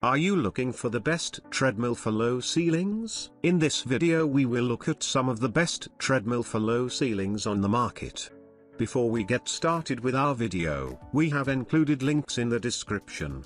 Are you looking for the best treadmill for low ceilings? In this video we will look at some of the best treadmill for low ceilings on the market. Before we get started with our video, we have included links in the description.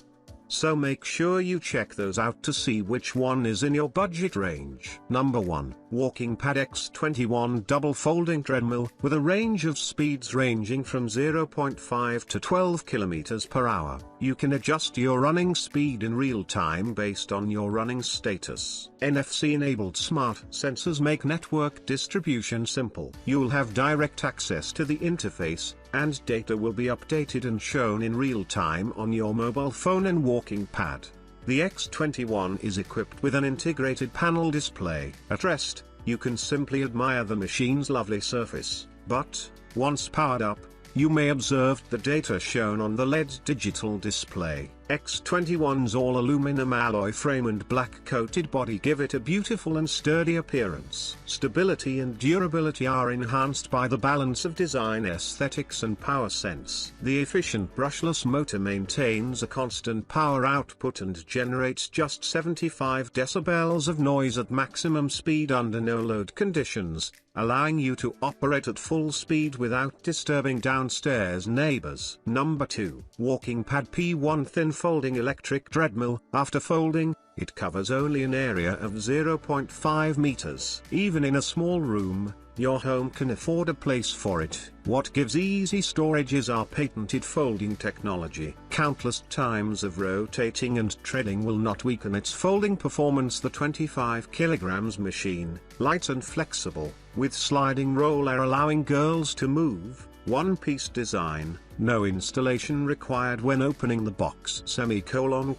So make sure you check those out to see which one is in your budget range. Number 1. WalkingPad X21 Double Folding Treadmill, with a range of speeds ranging from 0.5 to 12 km per hour. You can adjust your running speed in real time based on your running status. NFC-enabled smart sensors make network distribution simple. You'll have direct access to the interface, and data will be updated and shown in real time on your mobile phone and WalkingPad. The X21 is equipped with an integrated panel display. At rest, you can simply admire the machine's lovely surface, but, once powered up, you may observe the data shown on the LED digital display. X21's all-aluminum alloy frame and black-coated body give it a beautiful and sturdy appearance. Stability and durability are enhanced by the balance of design aesthetics and power sense. The efficient brushless motor maintains a constant power output and generates just 75 decibels of noise at maximum speed under no-load conditions, allowing you to operate at full speed without disturbing downstairs neighbors. Number 2. WalkingPad P1 Thin Folding Electric Treadmill. After folding, it covers only an area of 0.5 meters. Even in a small room, your home can afford a place for it. What gives easy storage is our patented folding technology. Countless times of rotating and treading will not weaken its folding performance. The 25 kilograms machine, light and flexible, with sliding roller allowing girls to move. One-piece design, no installation required when opening the box.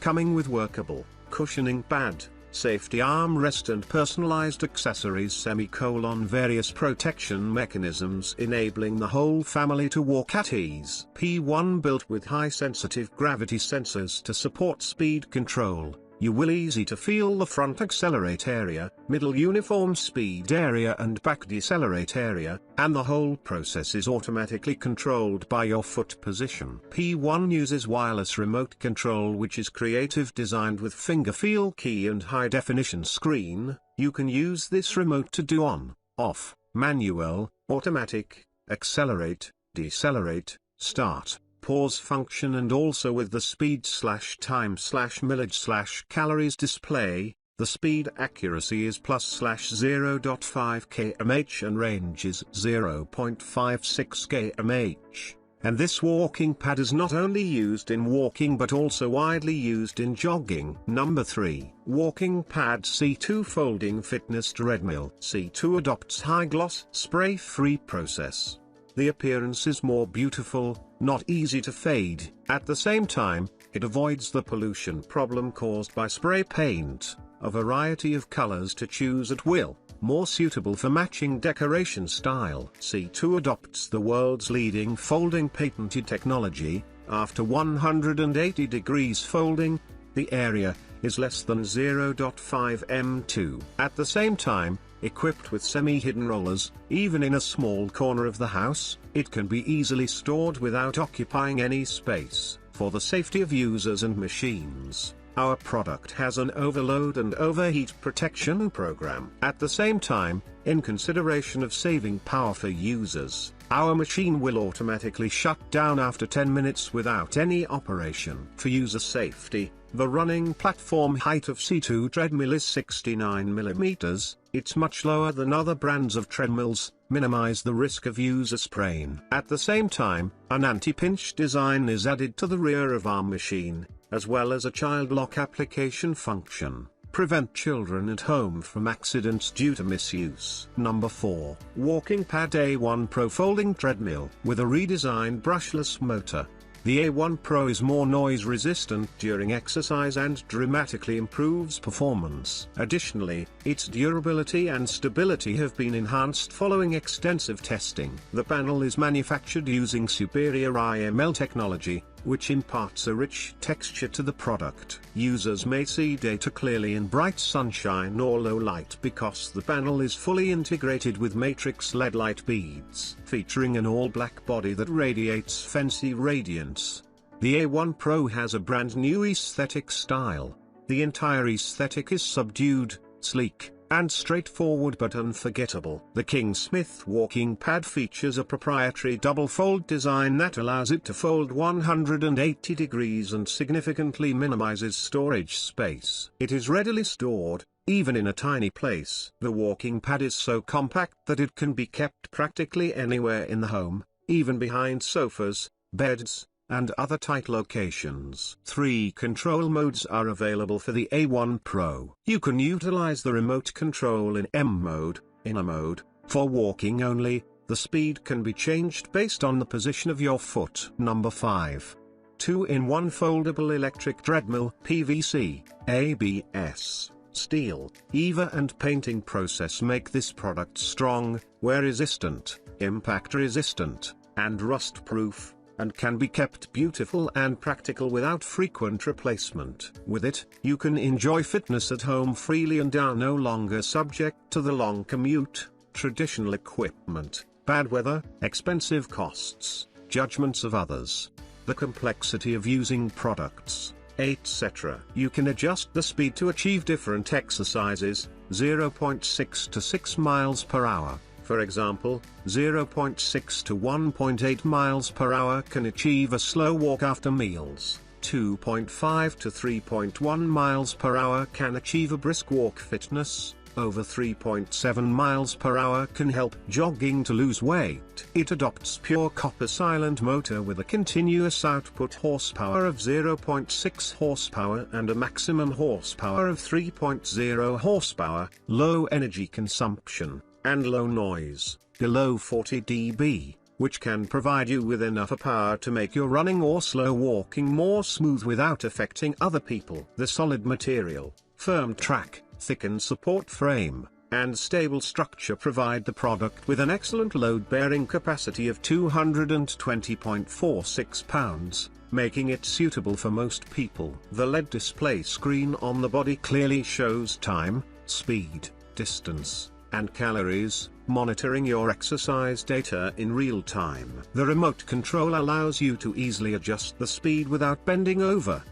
Coming with workable, cushioning pad, safety armrest and personalized accessories. Various protection mechanisms enabling the whole family to walk at ease. P1 built with high sensitive gravity sensors to support speed control. You will easy to feel the front accelerate area, middle uniform speed area and back decelerate area, and the whole process is automatically controlled by your foot position. P1 uses wireless remote control, which is creative, designed with finger feel key and high definition screen. You can use this remote to do on, off, manual, automatic, accelerate, decelerate, start, pause function, and also with the speed/time/millage/calories display. The speed accuracy is +/0.5 kmh and range is 0.56 kmh. And this walking pad is not only used in walking but also widely used in jogging. Number 3. WalkingPad C2 Folding Fitness Treadmill. C2 adopts high-gloss, spray-free process. The appearance is more beautiful, not easy to fade. At the same time, it avoids the pollution problem caused by spray paint, a variety of colors to choose at will, more suitable for matching decoration style. C2 adopts the world's leading folding patented technology. After 180 degrees folding, the area is less than 0.5 m2. At the same time, equipped with semi-hidden rollers, even in a small corner of the house, it can be easily stored without occupying any space. For the safety of users and machines, our product has an overload and overheat protection program. At the same time, in consideration of saving power for users, our machine will automatically shut down after 10 minutes without any operation. For user safety, the running platform height of C2 treadmill is 69 mm. It's much lower than other brands of treadmills, minimize the risk of user sprain. At the same time, an anti-pinch design is added to the rear of our machine, as well as a child lock application function. Prevent children at home from accidents due to misuse. Number 4. WalkingPad A1 Pro Folding Treadmill. With a redesigned brushless motor, the A1 Pro is more noise resistant during exercise and dramatically improves performance. Additionally, its durability and stability have been enhanced following extensive testing. The panel is manufactured using superior IML technology, which imparts a rich texture to the product. Users may see data clearly in bright sunshine or low light because the panel is fully integrated with matrix LED light beads, featuring an all-black body that radiates fancy radiance. The A1 Pro has a brand new aesthetic style. The entire aesthetic is subdued, sleek, and straightforward but unforgettable. The King Smith walking pad features a proprietary double fold design that allows it to fold 180 degrees and significantly minimizes storage space. It is readily stored, even in a tiny place. The walking pad is so compact that it can be kept practically anywhere in the home, even behind sofas, beds, and other tight locations. 3 control modes are available for the A1 Pro. You can utilize the remote control in M mode, inner mode. For walking only, the speed can be changed based on the position of your foot. Number 5. 2-in-1 foldable electric treadmill, PVC, ABS, steel, EVA and painting process make this product strong, wear-resistant, impact-resistant, and rust-proof, and can be kept beautiful and practical without frequent replacement. With it, you can enjoy fitness at home freely and are no longer subject to the long commute, traditional equipment, bad weather, expensive costs, judgments of others, the complexity of using products, etc. You can adjust the speed to achieve different exercises, 0.6 to 6 miles per hour. For example, 0.6 to 1.8 miles per hour can achieve a slow walk after meals. 2.5 to 3.1 miles per hour can achieve a brisk walk fitness. Over 3.7 miles per hour can help jogging to lose weight. It adopts pure copper silent motor with a continuous output horsepower of 0.6 horsepower and a maximum horsepower of 3.0 horsepower, low energy consumption, and low noise, below 40 dB, which can provide you with enough power to make your running or slow walking more smooth without affecting other people. The solid material, firm track, thickened support frame, and stable structure provide the product with an excellent load-bearing capacity of 220.46 pounds, making it suitable for most people. The LED display screen on the body clearly shows time, speed, distance, and calories, monitoring your exercise data in real time. The remote control allows you to easily adjust the speed without bending over,